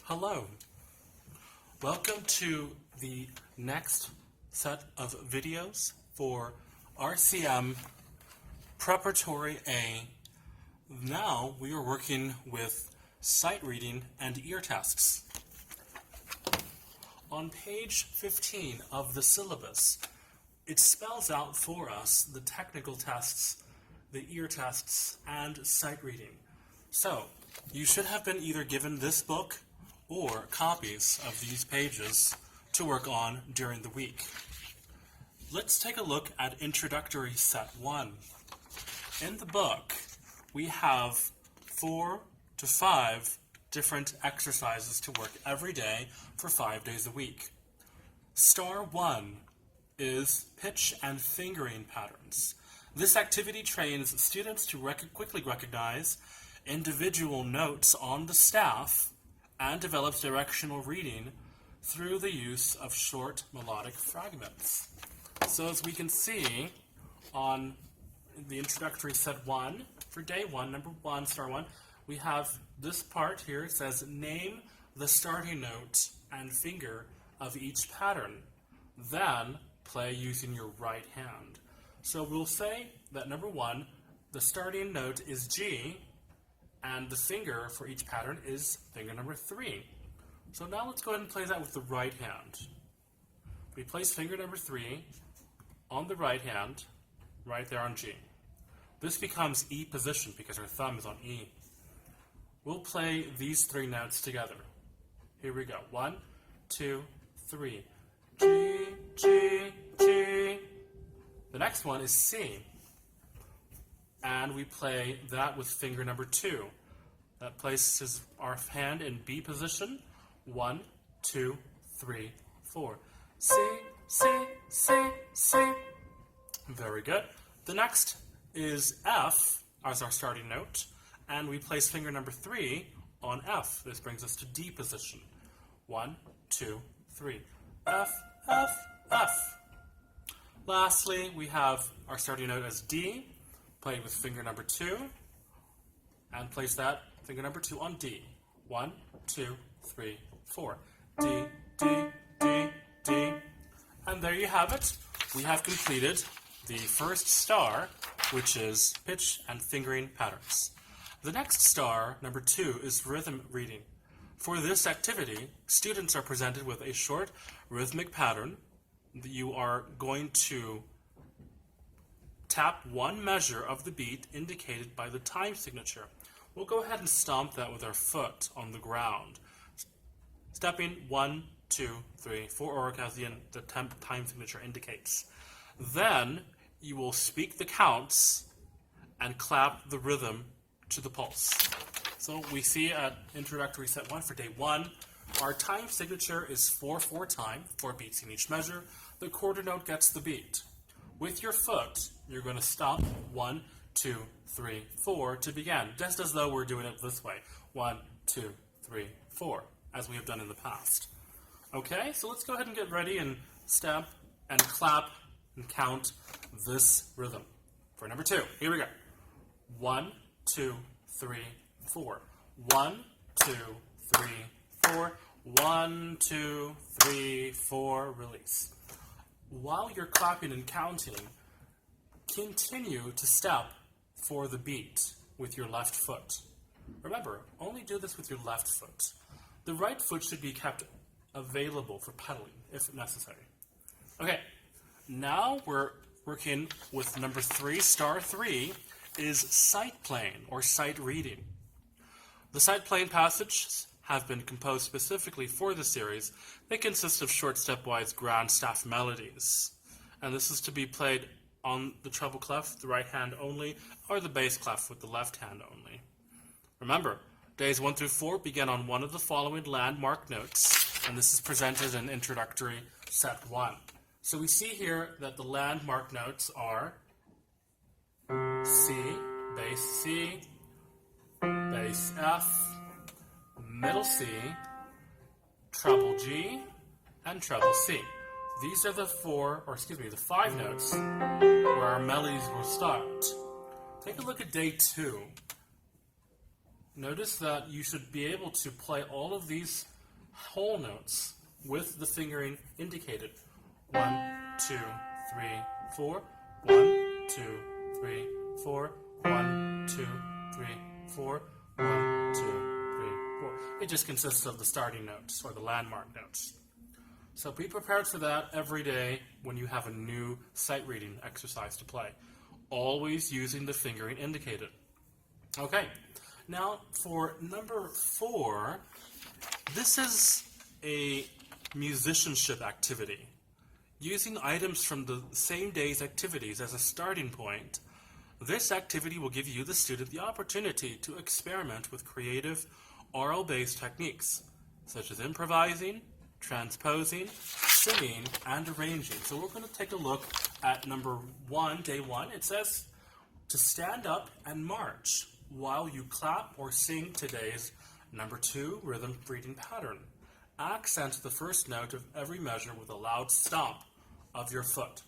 Hello. Welcome to the next set of videos for RCM Preparatory A. Now we are working with sight reading and ear tests. On page 15 of the syllabus, it spells out for us the technical tests, the ear tests, and sight reading. So, you should have been either given this book or copies of these pages to work on during the week. Let's take a look at Introductory Set 1. In the book, we have 4 to 5 different exercises to work every day for 5 days a week. Star 1 is pitch and fingering patterns. This activity trains students to quickly recognize individual notes on the staff and develops directional reading through the use of short melodic fragments. So as we can see on the Introductory Set 1, for day 1, number 1, star 1, we have this part here. It says, name the starting note and finger of each pattern. Then play using your right hand. So we'll say that number 1, the starting note is G, and the finger for each pattern is finger number 3. So now let's go ahead and play that with the right hand. We place finger number 3 on the right hand, right there on G. This becomes E position because our thumb is on E. We'll play these 3 notes together. Here we go. 1, 2, 3. G, G, G. The next one is C. And we play that with finger number 2. That places our hand in B position. 1, 2, 3, 4. C, C, C, C. Very good. The next is F as our starting note, and we place finger number 3 on F. This brings us to D position. 1, 2, 3. F, F, F. Lastly, we have our starting note as D, played with finger number 2, and place that finger number 2 on D. 1, 2, 3, 4. D, D, D, D. And there you have it. We have completed the first star, which is pitch and fingering patterns. The next star, number 2, is rhythm reading. For this activity, students are presented with a short rhythmic pattern. You are going to tap one measure of the beat indicated by the time signature. We'll go ahead and stomp that with our foot on the ground. Stepping 1, 2, 3, 4, or as the time signature indicates. Then you will speak the counts and clap the rhythm to the pulse. So we see at Introductory Set 1 for day 1, our time signature is 4/4 time, 4 beats in each measure. The quarter note gets the beat. With your foot, you're going to stomp 1, 2, 3, 4 to begin, just as though we're doing it this way. 1, 2, 3, 4, as we have done in the past. Okay, so let's go ahead and get ready and step and clap and count this rhythm. For number 2, here we go. 1, 2, 3, 4. 1, 2, 3, 4. 1, 2, 3, 4. Release. While you're clapping and counting, continue to step for the beat with your left foot. Remember, only do this with your left foot. The right foot should be kept available for pedaling if necessary. Okay, now we're working with number 3, star 3, is sight playing or sight reading. The sight playing passages have been composed specifically for the series. They consist of short stepwise grand staff melodies. And this is to be played on the treble clef, the right hand only, or the bass clef with the left hand only. Remember, days 1 through 4 begin on one of the following landmark notes, and this is presented in Introductory Set 1. So we see here that the landmark notes are C, bass, F, middle C, treble G, and treble C. These are the 5 notes where our melodies will start. Take a look at day 2. Notice that you should be able to play all of these whole notes with the fingering indicated. 1, 2, 3, 4. 1, 2, 3, 4. 1, 2, 3, 4. 1, 2, 3, 4. It just consists of the starting notes or the landmark notes. So be prepared for that every day when you have a new sight reading exercise to play. Always using the fingering indicated. Okay, now for number 4, this is a musicianship activity. Using items from the same day's activities as a starting point, this activity will give you, the student, the opportunity to experiment with creative oral-based techniques, such as improvising, transposing, singing, and arranging. So we're going to take a look at number 1, day 1. It says to stand up and march while you clap or sing today's number 2 rhythm reading pattern. Accent the first note of every measure with a loud stomp of your foot.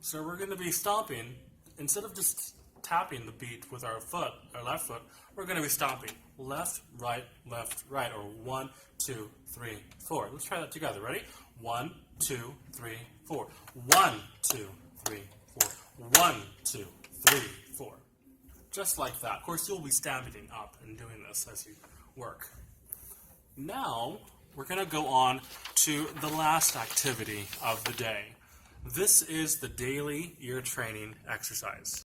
So we're going to be stomping, instead of just tapping the beat with our foot, our left foot, we're going to be stomping. Left, right, or 1, 2, 3, 4. Let's try that together. Ready? 1, 2, 3, 4. 1, 2, 3, 4. 1, 2, 3, 4. Just like that. Of course, you'll be standing up and doing this as you work. Now, we're going to go on to the last activity of the day. This is the daily ear training exercise.